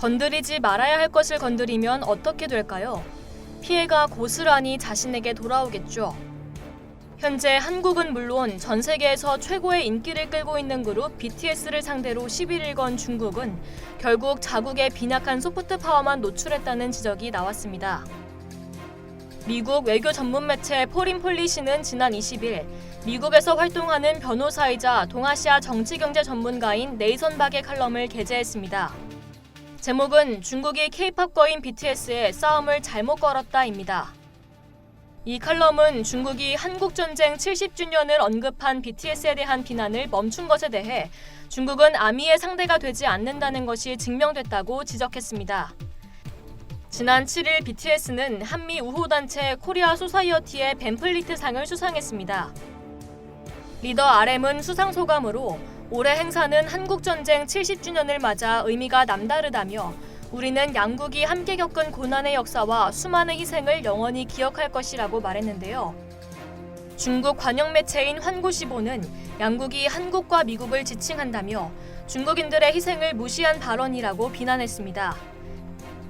건드리지 말아야 할 것을 건드리면 어떻게 될까요? 피해가 고스란히 자신에게 돌아오겠죠. 현재 한국은 물론 전 세계에서 최고의 인기를 끌고 있는 그룹 BTS를 상대로 시비를 건 중국은 결국 자국의 빈약한 소프트 파워만 노출했다는 지적이 나왔습니다. 미국 외교 전문 매체 포린폴리시는 지난 20일 미국에서 활동하는 변호사이자 동아시아 정치경제 전문가인 네이선 박의 칼럼을 게재했습니다. 제목은 중국이 K-팝거인 BTS에 싸움을 잘못 걸었다입니다. 이 칼럼은 중국이 한국전쟁 70주년을 언급한 BTS에 대한 비난을 멈춘 것에 대해 중국은 아미의 상대가 되지 않는다는 것이 증명됐다고 지적했습니다. 지난 7일 BTS는 한미 우호단체 코리아 소사이어티의 벤플리트상을 수상했습니다. 리더 RM은 수상 소감으로 올해 행사는 한국전쟁 70주년을 맞아 의미가 남다르다며 우리는 양국이 함께 겪은 고난의 역사와 수많은 희생을 영원히 기억할 것이라고 말했는데요. 중국 관영 매체인 환구시보는 양국이 한국과 미국을 지칭한다며 중국인들의 희생을 무시한 발언이라고 비난했습니다.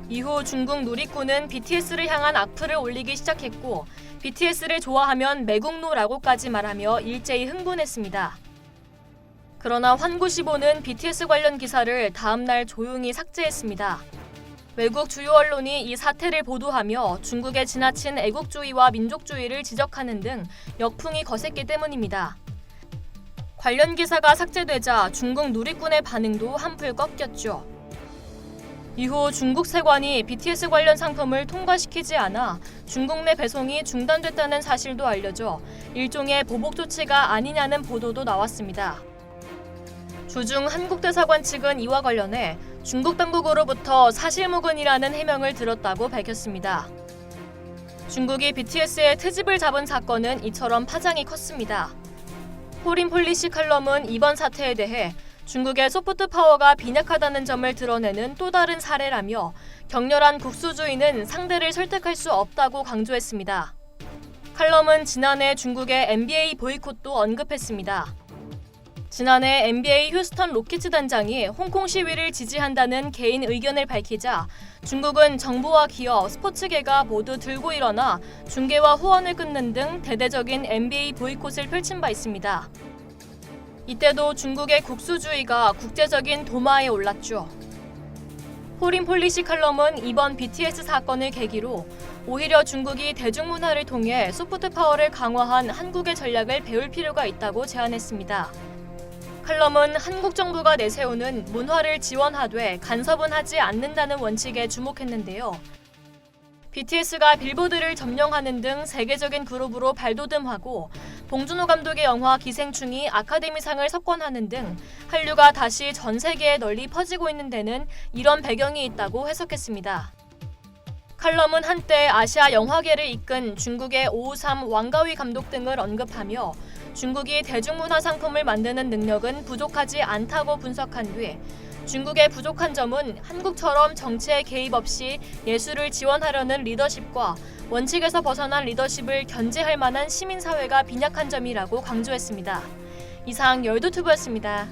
이후 중국 누리꾼은 BTS를 향한 악플을 올리기 시작했고 BTS를 좋아하면 매국노라고까지 말하며 일제히 흥분했습니다. 그러나 환구시보는 BTS 관련 기사를 다음 날 조용히 삭제했습니다. 외국 주요 언론이 이 사태를 보도하며 중국의 지나친 애국주의와 민족주의를 지적하는 등 역풍이 거셌기 때문입니다. 관련 기사가 삭제되자 중국 누리꾼의 반응도 한풀 꺾였죠. 이후 중국 세관이 BTS 관련 상품을 통과시키지 않아 중국 내 배송이 중단됐다는 사실도 알려져 일종의 보복 조치가 아니냐는 보도도 나왔습니다. 주중 한국대사관 측은 이와 관련해 중국 당국으로부터 사실무근이라는 해명을 들었다고 밝혔습니다. 중국이 BTS의 트집을 잡은 사건은 이처럼 파장이 컸습니다. 포린폴리시 칼럼은 이번 사태에 대해 중국의 소프트 파워가 빈약하다는 점을 드러내는 또 다른 사례라며 격렬한 국수주의는 상대를 설득할 수 없다고 강조했습니다. 칼럼은 지난해 중국의 NBA 보이콧도 언급했습니다. 지난해 NBA 휴스턴 로키츠 단장이 홍콩 시위를 지지한다는 개인 의견을 밝히자 중국은 정부와 기업, 스포츠계가 모두 들고 일어나 중계와 후원을 끊는 등 대대적인 NBA 보이콧을 펼친 바 있습니다. 이때도 중국의 국수주의가 국제적인 도마에 올랐죠. 포린폴리시 칼럼은 이번 BTS 사건을 계기로 오히려 중국이 대중문화를 통해 소프트 파워를 강화한 한국의 전략을 배울 필요가 있다고 제안했습니다. 칼럼은 한국 정부가 내세우는 문화를 지원하되 간섭은 하지 않는다는 원칙에 주목했는데요. BTS가 빌보드를 점령하는 등 세계적인 그룹으로 발돋움하고 봉준호 감독의 영화 기생충이 아카데미상을 석권하는 등 한류가 다시 전 세계에 널리 퍼지고 있는 데는 이런 배경이 있다고 해석했습니다. 칼럼은 한때 아시아 영화계를 이끈 중국의 오우삼 왕가위 감독 등을 언급하며 중국이 대중문화 상품을 만드는 능력은 부족하지 않다고 분석한 뒤 중국의 부족한 점은 한국처럼 정치에 개입 없이 예술을 지원하려는 리더십과 원칙에서 벗어난 리더십을 견제할 만한 시민사회가 빈약한 점이라고 강조했습니다. 이상 열두튜브였습니다.